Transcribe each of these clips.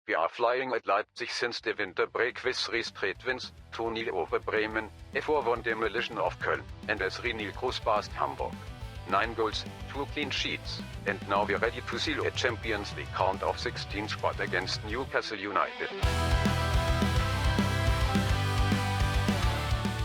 We are flying at Leipzig since the winter break with 3 straight wins, 2-0 over Bremen, a 4-1 demolition of Köln, and a 3-0 cruise past Hamburg. 9 goals, 2 clean sheets, and now we're ready to seal a Champions League round of 16 spot against Newcastle United.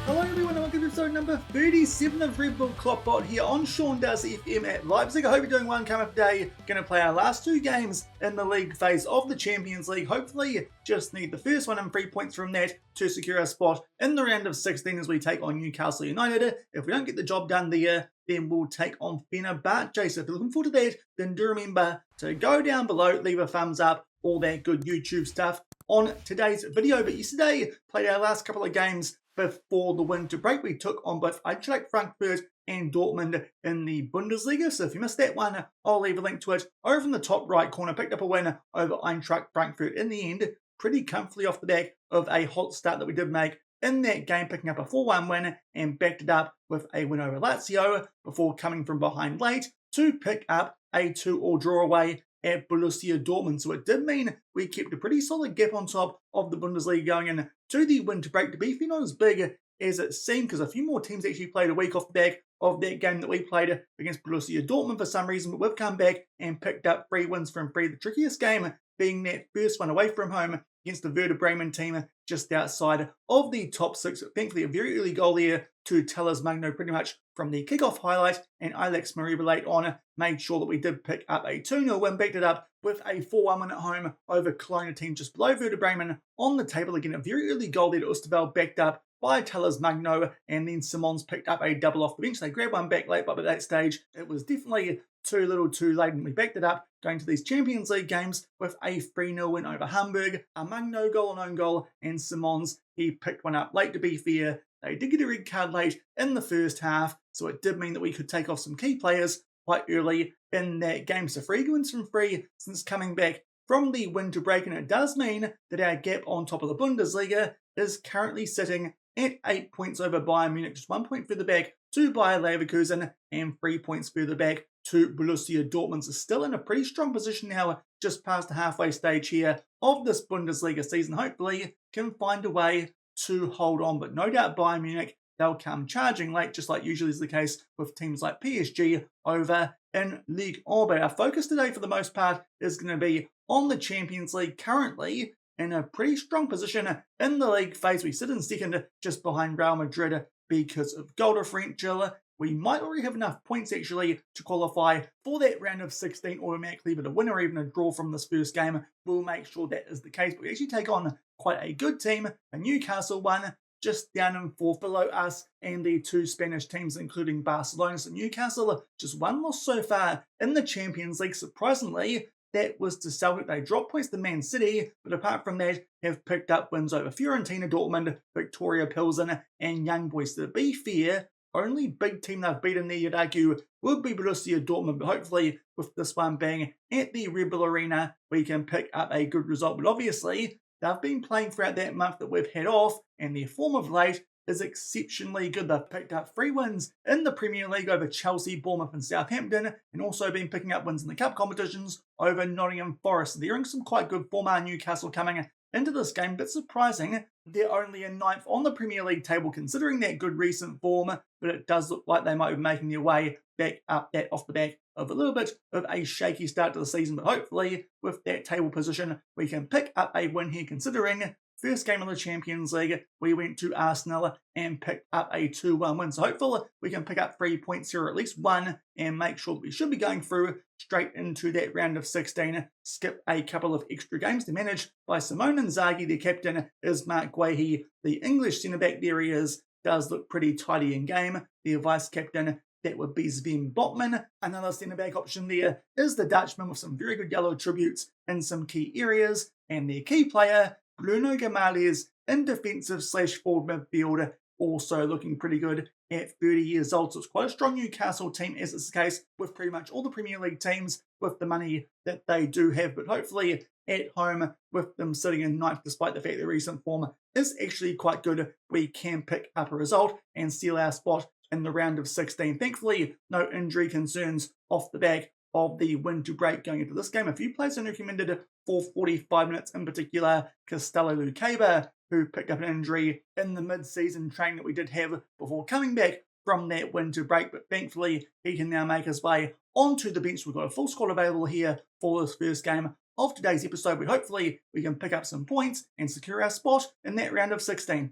Hello everyone and welcome to episode number 37 of Red Bull KloppBot here on Sean Does FM at Leipzig. I hope you're doing well and coming up today. Going to play our last 2 games in the league phase of the Champions League. Hopefully just need the first one and 3 points from that to secure a spot in the round of 16 as we take on Newcastle United. If we don't get the job done there, then we'll take on Fenerbahce. So if you're looking forward to that, then do remember to go down below, leave a thumbs up, all that good YouTube stuff on today's video. But yesterday, played our last couple of games before the winter break. We took on both Eintracht Frankfurt and Dortmund in the Bundesliga. So if you missed that one, I'll leave a link to it over in the top right corner. Picked up a win over Eintracht Frankfurt in the end, pretty comfortably off the back of a hot start that we did make in that game, picking up a 4-1 win and backed it up with a win over Lazio before coming from behind late to pick up a 2-2 draw away at Borussia Dortmund. So it did mean we kept a pretty solid gap on top of the Bundesliga going into the winter break. To be fair, not as big as it seemed, because a few more teams actually played a week off the back of that game that we played against Borussia Dortmund for some reason. But we've come back and picked up 3 wins from 3. The trickiest game being that first one away from home against the Werder Bremen team just outside of the top 6. Thankfully, a very early goal there to Telles Magno pretty much from the kickoff highlight, and Alex Mariba late on made sure that we did pick up a 2-0 win, backed it up with a 4-1 win at home over Cologne, a team just below Werder Bremen on the table. Again, a very early goal there to Osterwald, backed up by Telles Magno, and then Simons picked up a double off the bench. They grabbed one back late, but at that stage, it was definitely too little too late, and we backed it up going to these Champions League games with a 3-0 win over Hamburg, a Magno goal, an own goal, and Simons, he picked one up late. To be fair, they did get a red card late in the first half, so it did mean that we could take off some key players quite early in that game. So 3 wins from 3 since coming back from the winter break, and it does mean that our gap on top of the Bundesliga is currently sitting at 8 points over Bayern Munich, just 1 point further back to Bayer Leverkusen and 3 points further back to Borussia Dortmund. So still in a pretty strong position now, just past the halfway stage here of this Bundesliga season. Hopefully can find a way to hold on, but no doubt Bayern Munich, they'll come charging late, just like usually is the case with teams like PSG over in Ligue 1. But our focus today for the most part is going to be on the Champions League, currently in a pretty strong position in the league phase. We sit in second just behind Real Madrid because of goal differential. We might already have enough points actually to qualify for that round of 16 automatically, but a win or even a draw from this first game will make sure that is the case. But we actually take on quite a good team, a Newcastle one, just down in 4th below us, and the 2 Spanish teams, including Barcelona. So Newcastle, just 1 loss so far in the Champions League. Surprisingly, that was to Celtic. They dropped points to Man City, but apart from that, have picked up wins over Fiorentina, Dortmund, Victoria Pilsen, and Young Boys. To be fair, only big team they've beaten there, you'd argue, would be Borussia Dortmund, but hopefully with this one being at the Red Bull Arena, we can pick up a good result. But obviously, they've been playing throughout that month that we've had off, and their form of late is exceptionally good. They've picked up 3 wins in the Premier League over Chelsea, Bournemouth and Southampton, and also been picking up wins in the cup competitions over Nottingham Forest. They're in some quite good form. Newcastle coming into this game, but surprising, they're only in 9th on the Premier League table considering that good recent form, but it does look like they might be making their way back up that off the back of a little bit of a shaky start to the season. But hopefully with that table position, we can pick up a win here, considering first game of the Champions League, we went to Arsenal and picked up a 2-1 win. So hopefully we can pick up 3 points here, or at least 1, and make sure that we should be going through straight into that round of 16. Skip a couple of extra games. They're managed by Simone Inzaghi. Their captain is Mark Guehi. The English centre-back, there he is, does look pretty tidy in game. Their vice-captain, that would be Sven Botman. Another centre-back option there is the Dutchman with some very good yellow tributes in some key areas. And their key player, Bruno Guimaraes, in defensive/forward midfield, also looking pretty good at 30 years old. So it's quite a strong Newcastle team, as is the case with pretty much all the Premier League teams with the money that they do have. But hopefully at home, with them sitting in 9th, despite the fact that recent form is actually quite good, we can pick up a result and seal our spot in the round of 16. Thankfully, no injury concerns off the back of the winter break going into this game. A few players are recommended for 45 minutes, in particular Costello Lukeba, who picked up an injury in the mid-season training that we did have before coming back from that winter break, but thankfully he can now make his way onto the bench. We've got a full squad available here for this first game of today's episode, where hopefully we can pick up some points and secure our spot in that round of 16.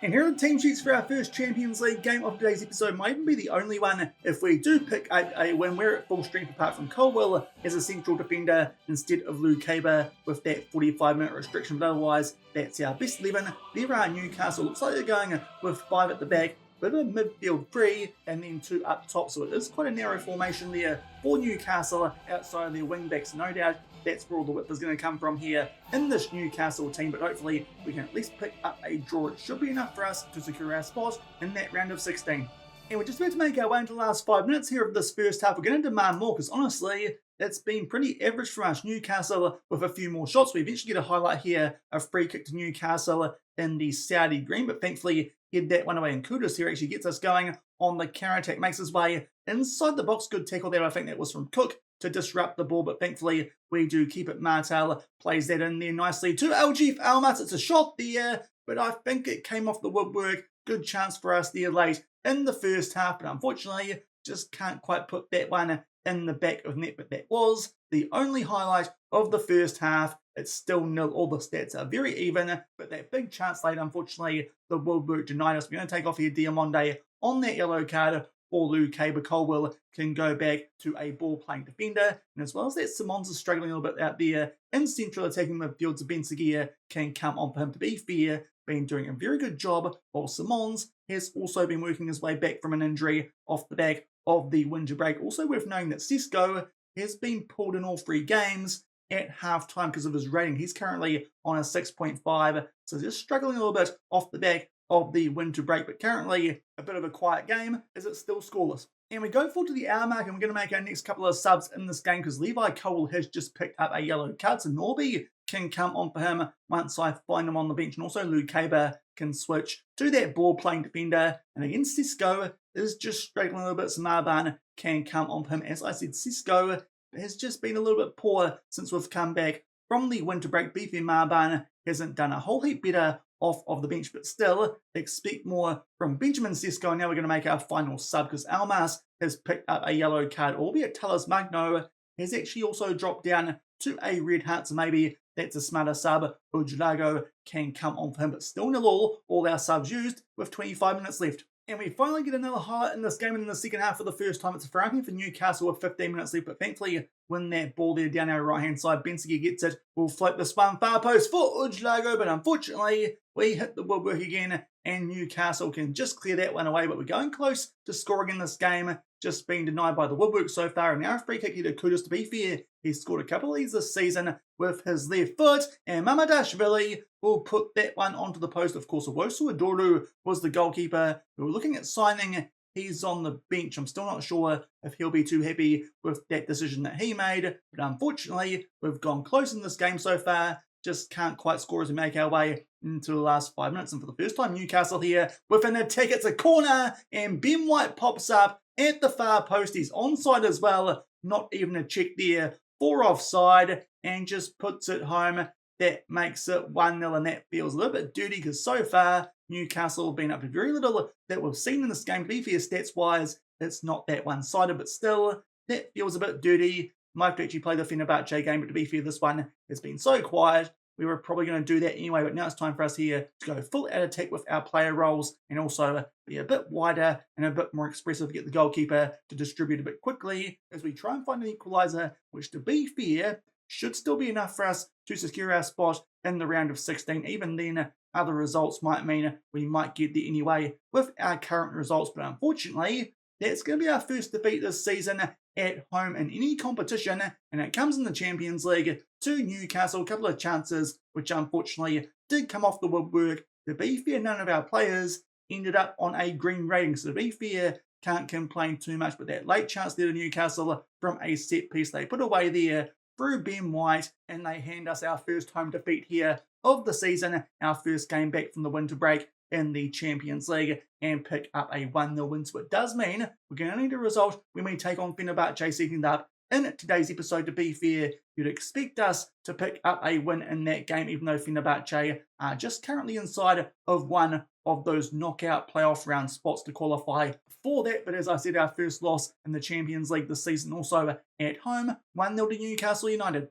And here are the team sheets for our first Champions League game of today's episode. Might even be the only one if we do pick a win. We're at full strength apart from Colwell as a central defender instead of Lukeba with that 45-minute restriction. But otherwise, that's our best 11. There are Newcastle. Looks like they're going with 5 at the back. Bit of a midfield 3 and then 2 up top. So it is quite a narrow formation there for Newcastle outside of their wing backs. No doubt that's where all the width is going to come from here in this Newcastle team, but hopefully we can at least pick up a draw. It should be enough for us to secure our spot in that round of 16. And we're just about to make our way into the last 5 minutes here of this first half. We're going to demand more because honestly, it's been pretty average for us. Newcastle with a few more shots. We eventually get a highlight here, a free kick to Newcastle in the Saudi green, but thankfully head that one away. And Kudus here actually gets us going on the counter-attack, makes his way inside the box. Good tackle there. I think that was from Cook to disrupt the ball, but thankfully we do keep it. Martel plays that in there nicely to Aljif Almas. It's a shot there, but I think it came off the woodwork. Good chance for us there late in the first half, but unfortunately just can't quite put that one in the back of net. But that was the only highlight of the first half. It's still nil. All the stats are very even, but that big chance late, unfortunately, the woodwork denied us. We're going to take off here Diamonde on that yellow card for Lukeba. Colwell can go back to a ball-playing defender. And as well as that, Simons is struggling a little bit out there in central attacking midfield. So Ben Seguir can come on for him. To be fair, been doing a very good job, while Simons has also been working his way back from an injury off the back of the winter break. Also worth knowing that Sesko has been pulled in all 3 games at half-time because of his rating. He's currently on a 6.5, so just struggling a little bit off the back of the winter break, but currently a bit of a quiet game as it's still scoreless. And we go forward to the hour mark, and we're going to make our next couple of subs in this game because Levi Cole has just picked up a yellow card, so Norby can come on for him once I find him on the bench, and also Lukeba can switch to that ball-playing defender. And again, Sesko is just struggling a little bit, so Marban can come on for him. As I said, Sesko has just been a little bit poor since we've come back from the winter break. Beefy Marban hasn't done a whole heap better off of the bench, but still expect more from Benjamin Sesko. Now we're going to make our final sub because Almas has picked up a yellow card, albeit Talas Magno has actually also dropped down to a red heart, so maybe that's a smarter sub. Ujlago can come on for him, but still nil all our subs used with 25 minutes left. And we finally get another highlight in this game, and in the second half for the first time. It's a fracking for Newcastle with 15 minutes left, but thankfully when that ball there down our right-hand side, Bensiger gets it. We'll float this one far post for Ujlago, but unfortunately we hit the woodwork again, and Newcastle can just clear that one away. But we're going close to scoring in this game, just being denied by the woodwork so far. And now a free kick here to Kudus. To be fair, he's scored a couple of these this season with his left foot, and Mamadashvili will put that one onto the post. Of course, Owosu Adoru was the goalkeeper. We were looking at signing. He's on the bench. I'm still not sure if he'll be too happy with that decision that he made, but unfortunately, we've gone close in this game so far. Just can't quite score as we make our way into the last 5 minutes. And for the first time, Newcastle here with an attack. It's a corner, and Ben White pops up at the far post. He's onside as well. Not even a check there for offside, and just puts it home. That makes it 1-0, and that feels a little bit dirty because so far Newcastle have been up to very little that we've seen in this game. To be fair, stats-wise, it's not that one-sided, but still, that feels a bit dirty. Might have actually played the Fenerbahce game, but to be fair, this one has been so quiet. We were probably going to do that anyway, but now it's time for us here to go full out attack with our player roles and also be a bit wider and a bit more expressive to get the goalkeeper to distribute a bit quickly as we try and find an equaliser, which, to be fair, should still be enough for us to secure our spot in the round of 16. Even then, other results might mean we might get there anyway with our current results, but unfortunately, that's going to be our first defeat this season at home in any competition, and it comes in the Champions League to Newcastle. A couple of chances, which unfortunately did come off the woodwork. To be fair, none of our players ended up on a green rating, so to be fair, can't complain too much, but that late chance there to Newcastle from a set piece they put away there through Ben White, and they hand us our first home defeat here of the season, our first game back from the winter break in the Champions League and pick up a 1-0 win. So it does mean we're going to need a result when we take on Fenerbahce second up in today's episode. To be fair, you'd expect us to pick up a win in that game, even though Fenerbahce are just currently inside of one of those knockout playoff round spots to qualify for that. But as I said, our first loss in the Champions League this season, also at home, 1-0 to Newcastle United.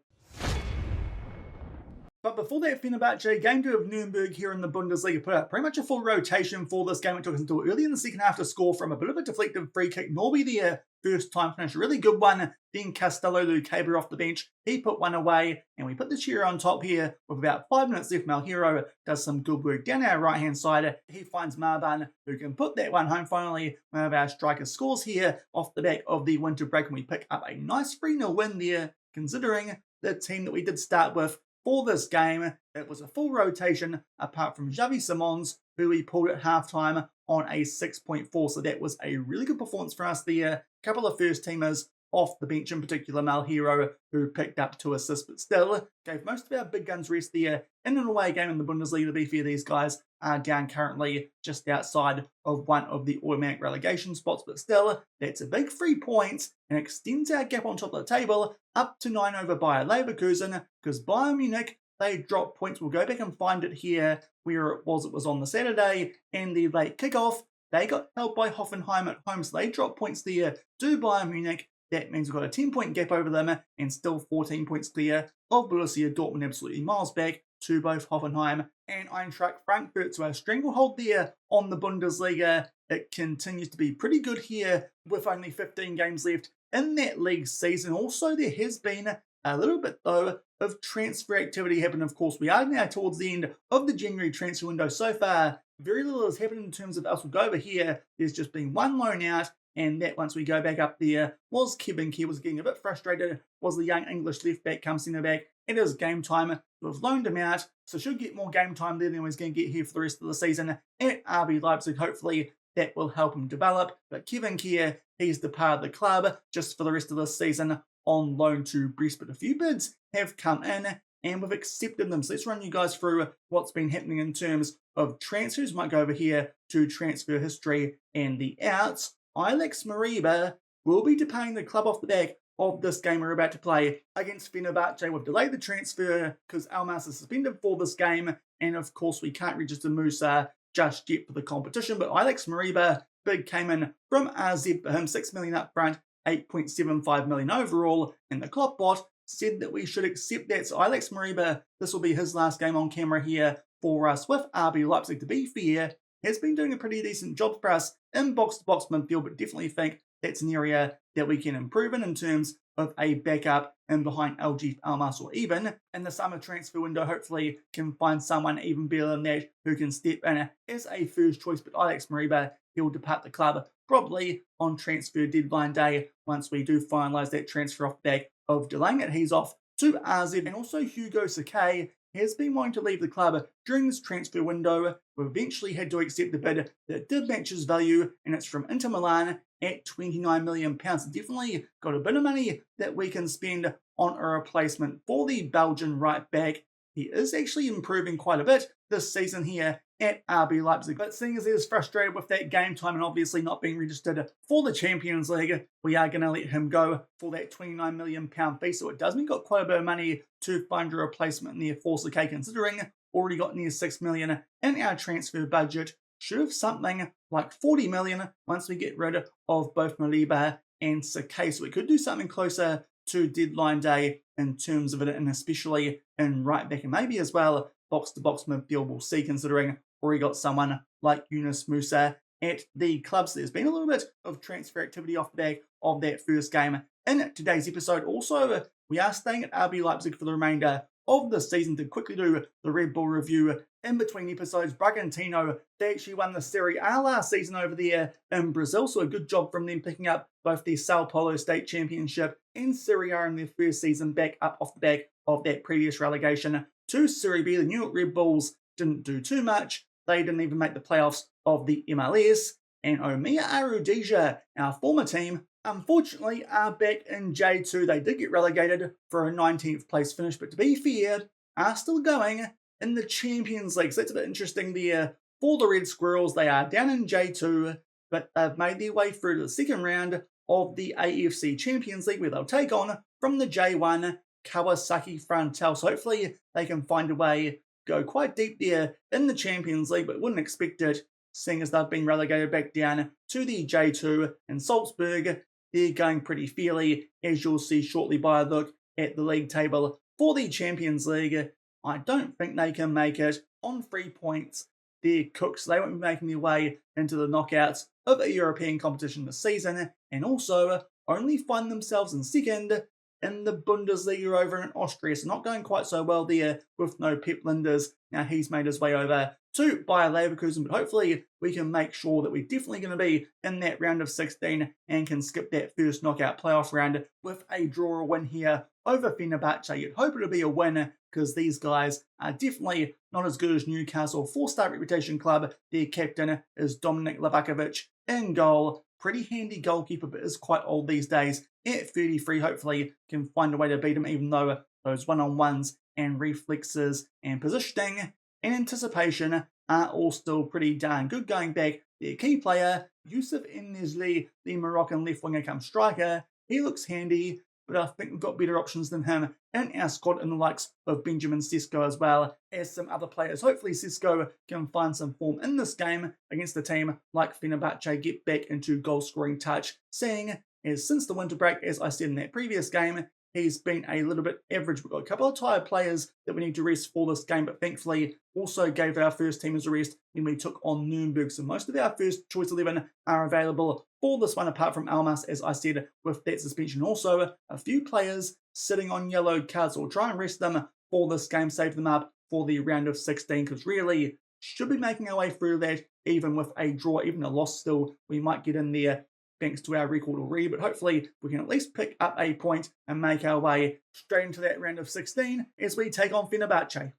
But before that Fenerbahce game to of Nuremberg here in the Bundesliga put out pretty much a full rotation for this game. It took us until early in the second half to score from a bit of a deflected free kick. Norby there, first time finish, a really good one. Then Castello Lucaber off the bench. He put one away, and we put the cherry on top here with about 5 minutes left. Malhero does some good work down our right-hand side. He finds Marban, who can put that one home. Finally, one of our strikers scores here off the back of the winter break, and we pick up a nice 3-0 win there, considering the team that we did start with for this game. It was a full rotation apart from Xavi Simons, who we pulled at halftime on a 6.4. So that was a really good performance for us there. A couple of first teamers off the bench, in particular Malhero, who picked up 2 assists, but still gave most of our big guns rest there in an away game in the Bundesliga. To be fair, these guys are down currently just outside of one of the automatic relegation spots, but still, that's a big 3 points and extends our gap on top of the table up to 9 over Bayer Leverkusen, because Bayern Munich, they dropped points. We'll go back and find it here where it was. It was on the Saturday and the late kickoff. They got held by Hoffenheim at home, so they dropped points there to Bayern Munich. That means we've got a 10-point gap over them and still 14 points clear of Borussia Dortmund, absolutely miles back to both Hoffenheim and Eintracht Frankfurt. So our stranglehold there on the Bundesliga, it continues to be pretty good here with only 15 games left in that league season. Also, there has been a little bit, though, of transfer activity happen. Of course, we are now towards the end of the January transfer window. So far, very little has happened in terms of us. We'll go over here. There's just been one loan out, and that, once we go back up there, was Kevin Kerr. Was getting a bit frustrated, was the young English left back, come centre back. It is game time. We've loaned him out, so should get more game time there than he's going to get here for the rest of the season at RB Leipzig. Hopefully, that will help him develop. But Kevin Kerr, he's departed the club just for the rest of the season on loan to Brest. But a few bids have come in, and we've accepted them. So let's run you guys through what's been happening in terms of transfers. Might go over here to transfer history and the outs. Alex Mariba will be departing the club off the back of this game we're about to play against Fenerbahce. We've delayed the transfer because Almas is suspended for this game, and of course we can't register Musa just yet for the competition. But Alex Mariba, bid came in from AZ for him, 6 million up front, 8.75 million overall, and the KloppBot said that we should accept that. So Alex Mariba, this will be his last game on camera here for us with RB Leipzig. To be fair, has been doing a pretty decent job for us in box-to-box midfield, but definitely think that's an area that we can improve in terms of a backup in behind LG Almas, or even in the summer transfer window, hopefully can find someone even better than that who can step in as a first choice. But Alex Mariba, he'll depart the club probably on transfer deadline day once we do finalise that transfer off the back of delaying it. He's off to RZ, and also Hugo Sakai has been wanting to leave the club during this transfer window. We eventually had to accept the bid that did match his value, and it's from Inter Milan at £29 million. Definitely got a bit of money that we can spend on a replacement for the Belgian right back. He is actually improving quite a bit this season here at RB Leipzig. But seeing as he is frustrated with that game time and obviously not being registered for the Champions League, we are going to let him go for that £29 million fee. So it does mean got quite a bit of money to find a replacement in there for Sakai, considering already got near 6 million in our transfer budget. Should have something like 40 million once we get rid of both Mariba and Sakai. So we could do something closer to deadline day in terms of it, and especially in right back, and maybe as well box-to-box midfield. We'll see, considering already got someone like Yunus Musa at the club. So there's been a little bit of transfer activity off the back of that first game in today's episode. Also, we are staying at RB Leipzig for the remainder of the season to quickly do the Red Bull review in between episodes. Bragantino, they actually won the Serie A last season over there in Brazil, so a good job from them picking up both the Sao Paulo State Championship and Serie A in their first season back up off the back of that previous relegation to Serie B. The New York Red Bulls didn't do too much. They didn't even make the playoffs of the MLS, and Omiya Arudija, our former team, unfortunately are back in J2. They did get relegated for a 19th place finish, but to be fair, are still going in the Champions League. So that's a bit interesting there for the Red Squirrels. They are down in J2, but they've made their way through to the second round of the AFC Champions League, where they'll take on from the J1 Kawasaki Frontale. So hopefully they can find a way, go quite deep there in the Champions League, but wouldn't expect it, seeing as they've been relegated back down to the J2. And Salzburg, they're going pretty fairly, as you'll see shortly by a look at the league table for the Champions League. I don't think they can make it on 3 points. They're cooked, so they won't be making their way into the knockouts of a European competition this season, and also only find themselves in second in the Bundesliga over in Austria. So not going quite so well there with no Pep Linders. Now he's made his way over to Bayer Leverkusen, but hopefully we can make sure that we're definitely going to be in that round of 16 and can skip that first knockout playoff round with a draw or win here over Fenerbahce. You'd hope it'll be a win, because these guys are definitely not as good as Newcastle. 4-star reputation club. Their captain is Dominik Livakovic in goal. Pretty handy goalkeeper, but is quite old these days at 33. Hopefully can find a way to beat him, even though those one-on-ones and reflexes and positioning and anticipation are all still pretty darn good going back. Their key player, Youssef En-Nesyri, the Moroccan left winger come striker. He looks handy, but I think we've got better options than him in our squad, in the likes of Benjamin Sesko as well as some other players. Hopefully Sesko can find some form in this game against a team like Fenerbahce, get back into goal scoring touch, seeing as since the winter break, as I said in that previous game, he's been a little bit average. We've got a couple of tired players that we need to rest for this game, but thankfully also gave our first teamers a rest when we took on Nuremberg. So most of our first choice 11 are available for this one, apart from Almas, as I said, with that suspension. Also, a few players sitting on yellow cards, so we'll try and rest them for this game, save them up for the round of 16, because really should be making our way through that, even with a draw, even a loss still, we might get in there thanks to our record already, but hopefully we can at least pick up a point and make our way straight into that round of 16 as we take on Fenerbahce.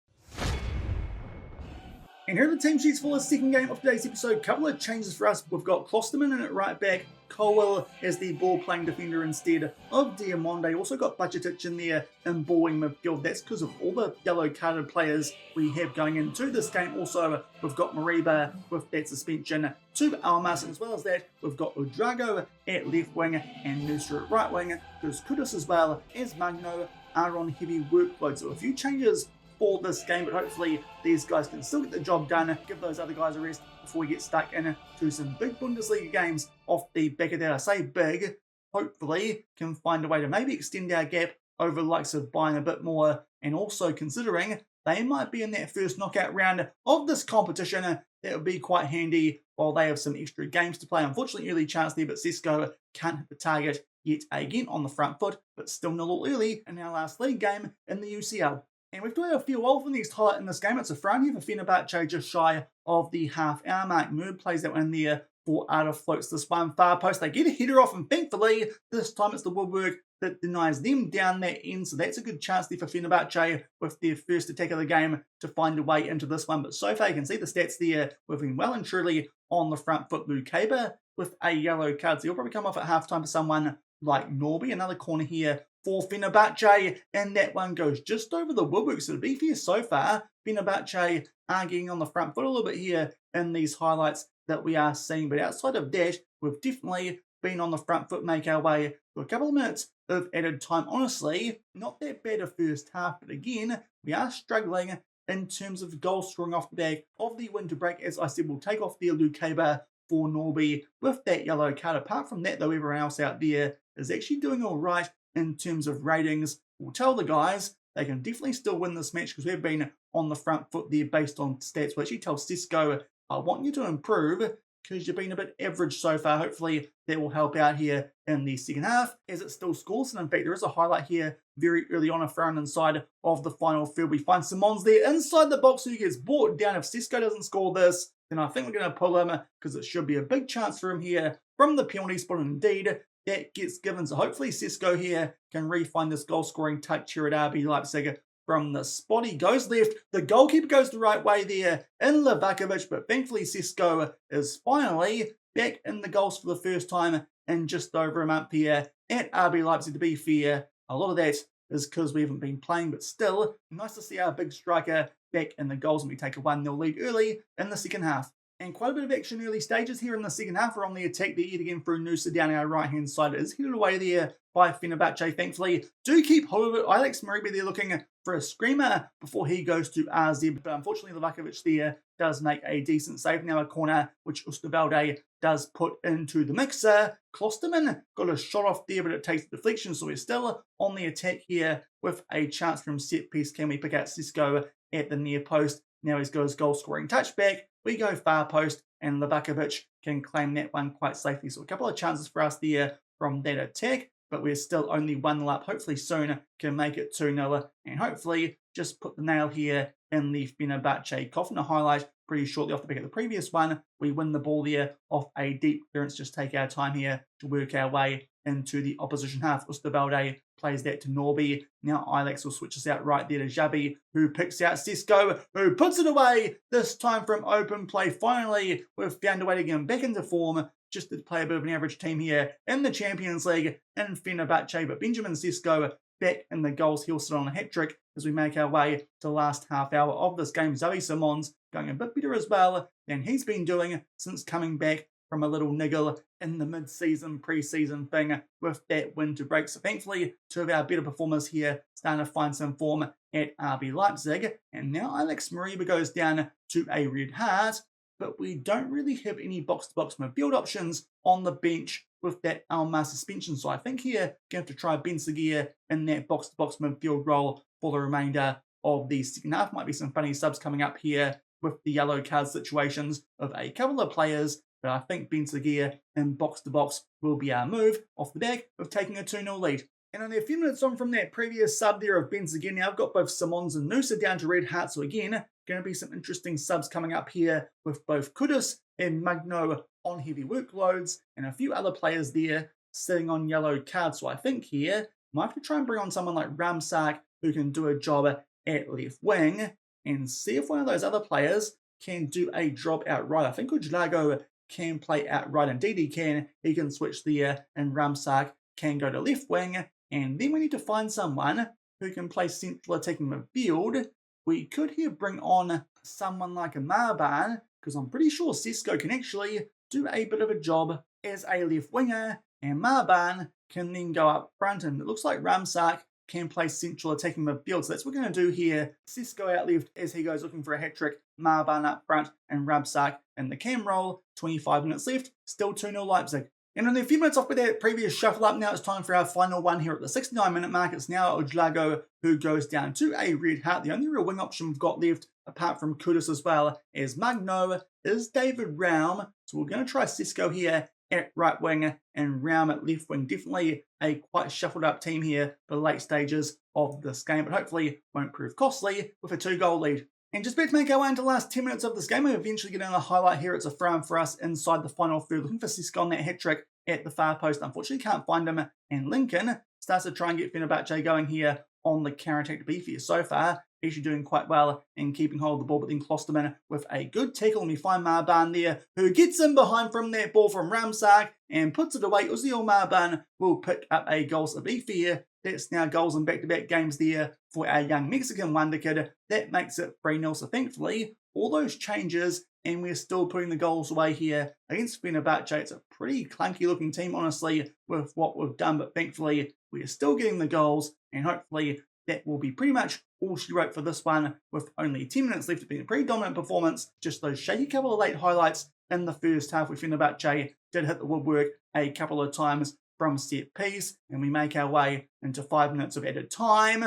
And here are the team sheets for the second game of today's episode. Couple of changes for us. We've got Klosterman in at right back, Colwell as the ball-playing defender instead of Diamonde. Also got Bajcetic in there in balling midfield. That's because of all the yellow-carded players we have going into this game. Also, we've got Mariba with that suspension to Almas. As well as that, we've got Udrago at left wing and Nusra at right wing, because Kudus as well as Magno are on heavy workload. So a few changes for this game, but hopefully these guys can still get the job done, give those other guys a rest before we get stuck into some big Bundesliga games off the back of that. I say big, hopefully can find a way to maybe extend our gap over the likes of buying a bit more, and also considering they might be in that first knockout round of this competition, that would be quite handy while they have some extra games to play. Unfortunately, early chance there, but Sesko can't hit the target yet again on the front foot, but still nil early in our last league game in the UCL. And we've got a few well for the next highlight in this game. It's a front here for Fenerbahce, just shy of the half-hour mark. Merb plays that one in there for Arda, floats this one far post. They get a header off, and thankfully, this time it's the woodwork that denies them down that end. So that's a good chance there for Fenerbahce with their first attack of the game to find a way into this one. But so far, you can see the stats there. We've been well and truly on the front foot. Lukeba with a yellow card. So he'll probably come off at halftime for someone like Norby. Another corner here for Fenerbahce, and that one goes just over the woodwork. So to be fair so far, Fenerbahce are getting on the front foot a little bit here in these highlights that we are seeing. But outside of that, we've definitely been on the front foot, make our way to a couple of minutes of added time. Honestly, not that bad a first half, but again, we are struggling in terms of goal scoring off the back of the winter break. As I said, we'll take off the Lukeba for Norby with that yellow card. Apart from that, though, everyone else out there is actually doing all right in terms of ratings. We'll tell the guys they can definitely still win this match, because we've been on the front foot there based on stats. We'll actually tell Sesko, I want you to improve because you've been a bit average so far. Hopefully that will help out here in the second half as it still scores. And in fact, there is a highlight here very early on, a throw inside of the final field. We find Simons there inside the box who gets brought down. If Sesko doesn't score this, then I think we're going to pull him, because it should be a big chance for him here from the penalty spot. Indeed, that gets given. So hopefully Sesko here can re-find this goal-scoring touch here at RB Leipzig from the spot. He goes left. The goalkeeper goes the right way there in Livakovic, but thankfully Sesko is finally back in the goals for the first time in just over a month here at RB Leipzig. To be fair, a lot of that is because we haven't been playing, but still, nice to see our big striker back in the goals, and we take a 1-0 lead early in the second half. And quite a bit of action early stages here in the second half. We're on the attack there yet again through Noosa down our right-hand side. It is headed away there by Fenerbahce, thankfully. Do keep hold of it. Alex Maribe there looking for a screamer before he goes to RZ. But unfortunately, Levakovic there does make a decent save. Now a corner, which Oosterwolde does put into the mixer. Klosterman got a shot off there, but it takes the deflection. So we're still on the attack here with a chance from set piece. Can we pick out Cisco at the near post? Now he's got his goal-scoring touchback. We go far post, and Levakovic can claim that one quite safely. So a couple of chances for us there from that attack, but we're still only 1-0 up. Hopefully soon can make it 2-0, and hopefully just put the nail here in the Fenerbahce coffin. A highlight pretty shortly off the back of the previous one. We win the ball there off a deep clearance. Just take our time here to work our way into the opposition half. Oosterwolde plays that to Norby. Now Alex will switch us out right there to Jabi, who picks out Cisco, who puts it away, this time from open play. Finally, we've found a way to get him back into form, just to play a bit of an average team here in the Champions League in Fenerbahce. But Benjamin Cisco back in the goals. He'll sit on a hat-trick as we make our way to the last half hour of this game. Zoe Simons going a bit better as well than he's been doing since coming back from a little niggle in the mid-season, pre-season thing with that win to break. So thankfully, two of our better performers here starting to find some form at RB Leipzig. And now Alex Maribe goes down to a red heart, but we don't really have any box-to-box midfield options on the bench with that Almar suspension. So I think here, going to have to try Ben Seguir in that box-to-box midfield role for the remainder of the second half. Might be some funny subs coming up here with the yellow card situations of a couple of players, but I think Ben Seguir in box-to-box will be our move off the back of taking a 2-0 lead. And only a few minutes on from that previous sub there of Ben Seguir, now I've got both Simons and Noosa down to red heart. So again, going to be some interesting subs coming up here with both Kudus and Magno on heavy workloads, and a few other players there sitting on yellow cards. So I think here, might have to try and bring on someone like Ramsak, who can do a job at left wing, and see if one of those other players can do a job outright. I think Ujlago can play outright. Indeed he can. He can switch there, and Ramsak can go to left wing. And then we need to find someone who can play central attacking midfield. We could here bring on someone like a Marban, because I'm pretty sure Cisco can actually do a bit of a job as a left winger, and Marban can then go up front, and it looks like Ramsak can play central attacking midfield. So that's what we're going to do here. Cisco out left as he goes looking for a hat-trick, Marban up front, and Ramsak in the cam roll. 25 minutes left, still 2-0 Leipzig. And only a few minutes off with that previous shuffle up, now it's time for our final one here at the 69-minute mark. It's now Ojlago who goes down to a red heart. The only real wing option we've got left, apart from Kudus as well, as Magno, is David Raum. So we're going to try Cisco here at right wing and Raum at left wing. Definitely a quite shuffled up team here for the late stages of this game, but hopefully won't prove costly with a 2-goal lead. And just about to make our way into the last 10 minutes of this game, we eventually get in a highlight here. It's a throw-in for us inside the final third, looking for Cisco on that hat-trick at the far post. Unfortunately, can't find him, and Lincoln starts to try and get Fenerbahce going here on the counter-attack. To be fair, so far, actually doing quite well in keeping hold of the ball, but then Klosterman with a good tackle, and we find Marban there, who gets in behind from that ball from Ramsak and puts it away. Uzziel Marban will pick up a goal. So to be fair, that's now goals in back-to-back games there for our young Mexican wonder kid. That makes it 3-0. So thankfully, all those changes, and we're still putting the goals away here against Fenerbahce. It's a pretty clunky-looking team, honestly, with what we've done, but thankfully, we're still getting the goals, and hopefully that will be pretty much all she wrote for this one, with only 10 minutes left. It's been a pretty dominant performance. Just those shaky couple of late highlights in the first half, with Fenerbahce did hit the woodwork a couple of times from set piece, and we make our way into 5 minutes of added time.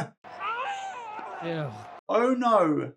Ew. Oh no!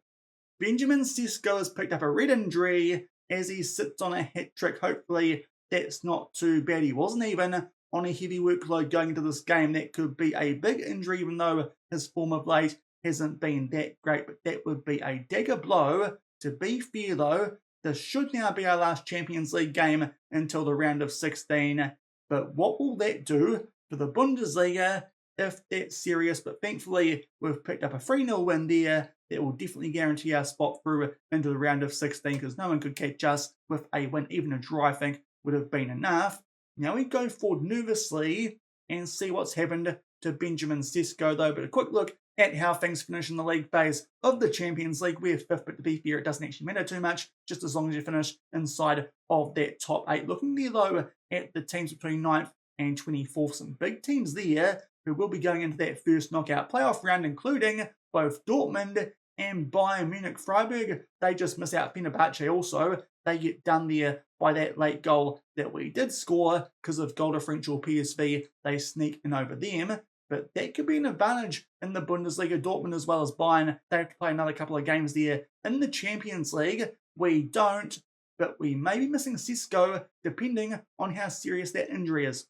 Benjamin Cisco has picked up a red injury as he sits on a hat-trick. Hopefully that's not too bad. He wasn't even on a heavy workload going into this game. That could be a big injury, even though his form of late hasn't been that great, but that would be a dagger blow. To be fair though, this should now be our last Champions League game until the round of 16. But what will that do for the Bundesliga if that's serious? But thankfully, we've picked up a 3-0 win there. That will definitely guarantee our spot through into the round of 16, because no one could catch us with a win. Even a draw, I think, would have been enough. Now we go forward nervously and see what's happened to to Benjamin Sesko though. But a quick look at how things finish in the league phase of the Champions League. We're fifth, but to be fair, it doesn't actually matter too much, just as long as you finish inside of that top 8. Looking there though at the teams between 9th and 24th, some big teams there who will be going into that first knockout playoff round, including both Dortmund and Bayern Munich. Freiburg, they just miss out Fenerbahce also. They get done there by that late goal that we did score because of goal differential PSV. They sneak in over them. But that could be an advantage in the Bundesliga. Dortmund as well as Bayern, they have to play another couple of games there. In the Champions League, we don't, but we may be missing Sesko depending on how serious that injury is.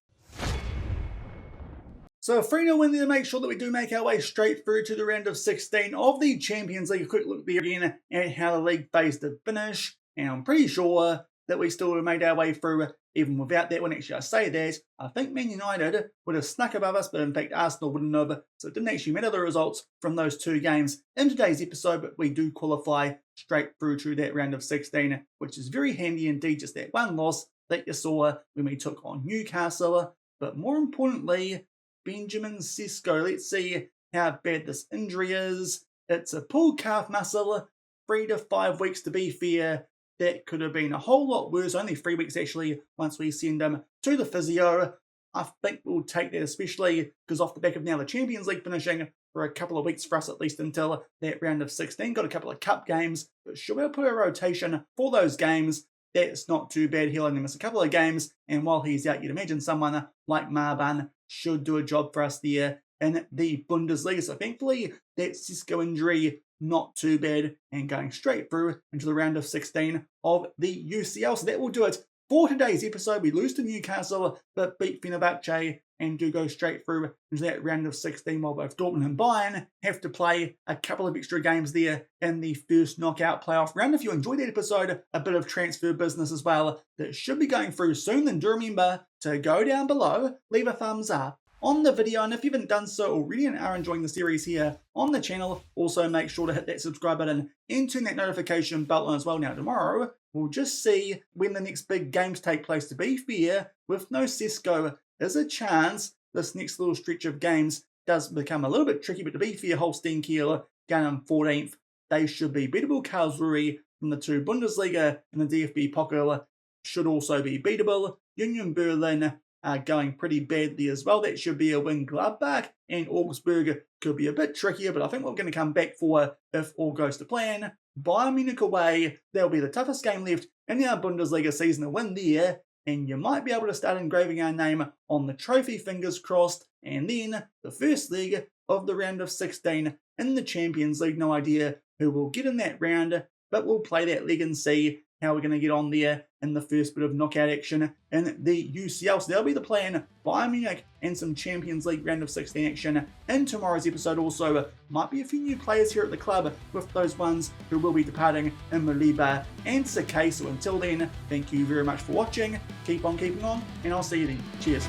So a 3-0 win there to make sure that we do make our way straight through to the round of 16 of the Champions League. A quick look there again at how the league phase did finish. And I'm pretty sure that we still would have made our way through even without that one. Actually, I say that, I think Man United would have snuck above us, but in fact Arsenal wouldn't have. So it didn't actually matter the results from those two games in today's episode, but we do qualify straight through to that round of 16, which is very handy indeed. Just that one loss that you saw when we took on Newcastle. But more importantly, Benjamin Sesko. Let's see how bad this injury is. It's a pulled calf muscle, 3 to 5 weeks to be fair. That could have been a whole lot worse. Only 3 weeks actually once we send him to the physio. I think we'll take that, especially because off the back of now the Champions League finishing for a couple of weeks for us at least until that round of 16. Got a couple of cup games, but should we be able to put a rotation for those games? That's not too bad. He'll only miss a couple of games, and while he's out, you'd imagine someone like Marban should do a job for us there in the Bundesliga. So thankfully, that Sesko injury, not too bad, and going straight through into the round of 16 of the UCL. So that will do it for today's episode. We lose to Newcastle, but beat Fenerbahce and do go straight through into that round of 16, while both Dortmund and Bayern have to play a couple of extra games there in the first knockout playoff round. If you enjoyed that episode, a bit of transfer business as well that should be going through soon, then do remember to go down below, leave a thumbs up on the video, and if you haven't done so already and are enjoying the series here on the channel, also make sure to hit that subscribe button and turn that notification bell on as well. Now tomorrow, we'll just see when the next big games take place. To be fair, with no Sesko, there's a chance this next little stretch of games does become a little bit tricky, but to be fair, Holstein Kiel going on 14th, they should be beatable. Karlsruhe from the two Bundesliga and the DFB Pokal should also be beatable. Union Berlin are going pretty badly as well. That should be a win. Gladbach and Augsburg could be a bit trickier, but I think we're going to come back for if all goes to plan. Bayern Munich away, that'll be the toughest game left in our Bundesliga season. A win there, and you might be able to start engraving our name on the trophy, fingers crossed. And then the first leg of the round of 16 in the Champions League. No idea who will get in that round, but we'll play that leg and see how we're going to get on there in the first bit of knockout action in the UCL. So that'll be the plan. Bayern Munich and some Champions League round of 16 action in tomorrow's episode. Also, might be a few new players here at the club with those ones who will be departing in Maliba and Sakay. So until then, thank you very much for watching. Keep on keeping on, and I'll see you then. Cheers.